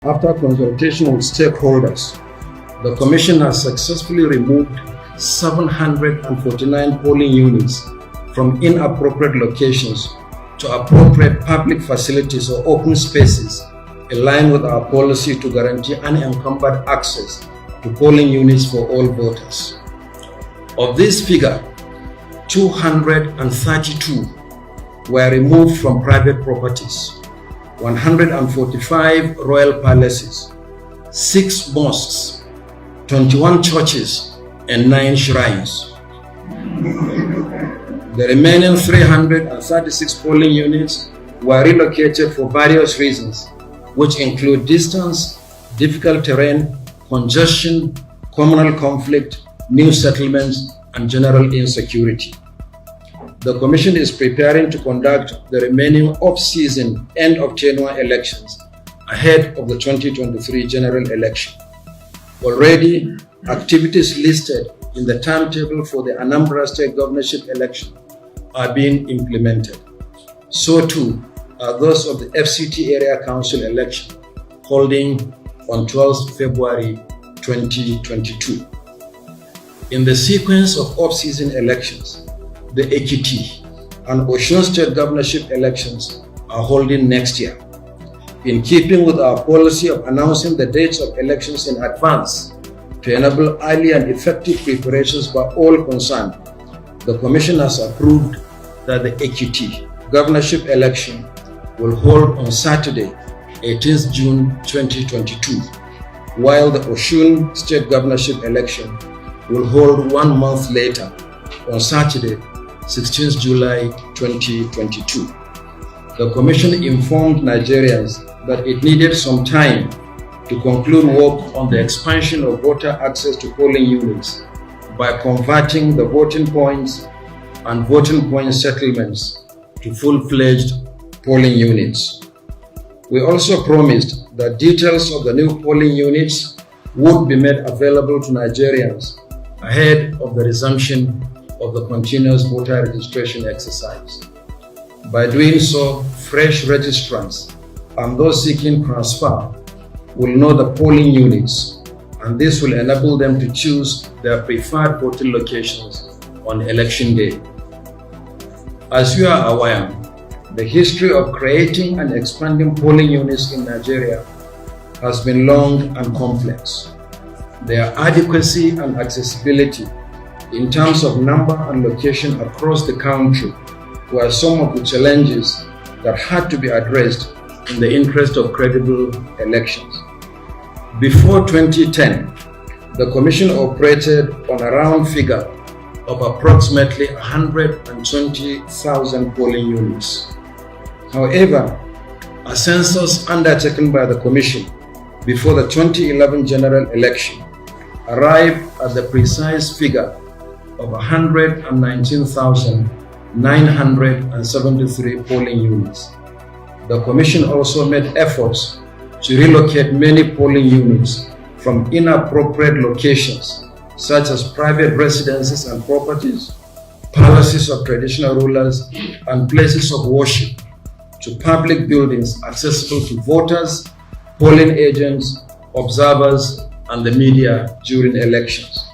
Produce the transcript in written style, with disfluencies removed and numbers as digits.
After consultation with stakeholders, the Commission has successfully removed 749 polling units from inappropriate locations to appropriate public facilities or open spaces in line with our policy to guarantee unencumbered access to polling units for all voters. Of this figure, 232 were removed from private properties, 145 royal palaces, 6 mosques, 21 churches, and 9 shrines. The remaining 336 polling units were relocated for various reasons, which include distance, difficult terrain, congestion, communal conflict, new settlements, and general insecurity. The Commission is preparing to conduct the remaining off-season end-of-tenure elections ahead of the 2023 general election. Already, activities listed in the timetable for the Anambra State governorship election are being implemented. So too are those of the FCT Area Council election holding on 12th February 2022. In the sequence of off-season elections, the Ekiti and Osun State governorship elections are holding next year. In keeping with our policy of announcing the dates of elections in advance to enable early and effective preparations by all concerned, the Commission has approved that the Ekiti governorship election will hold on Saturday, 18th June 2022, while the Osun State governorship election will hold 1 month later on Saturday, 16th July 2022. The Commission informed Nigerians that it needed some time to conclude work on the expansion of voter access to polling units by converting the voting points and voting point settlements to full-fledged polling units. We also promised that details of the new polling units would be made available to Nigerians ahead of the resumption of the continuous voter registration exercise. By doing so, fresh registrants and those seeking transfer will know the polling units, and this will enable them to choose their preferred voting locations on election day. As you are aware, the history of creating and expanding polling units in Nigeria has been long and complex. Their adequacy and accessibility in terms of number and location across the country were some of the challenges that had to be addressed in the interest of credible elections. Before 2010, the Commission operated on a round figure of approximately 120,000 polling units. However, a census undertaken by the Commission before the 2011 general election arrived at the precise figure of 119,973 polling units. The Commission also made efforts to relocate many polling units from inappropriate locations such as private residences and properties, palaces of traditional rulers, and places of worship to public buildings accessible to voters, polling agents, observers, and the media during elections.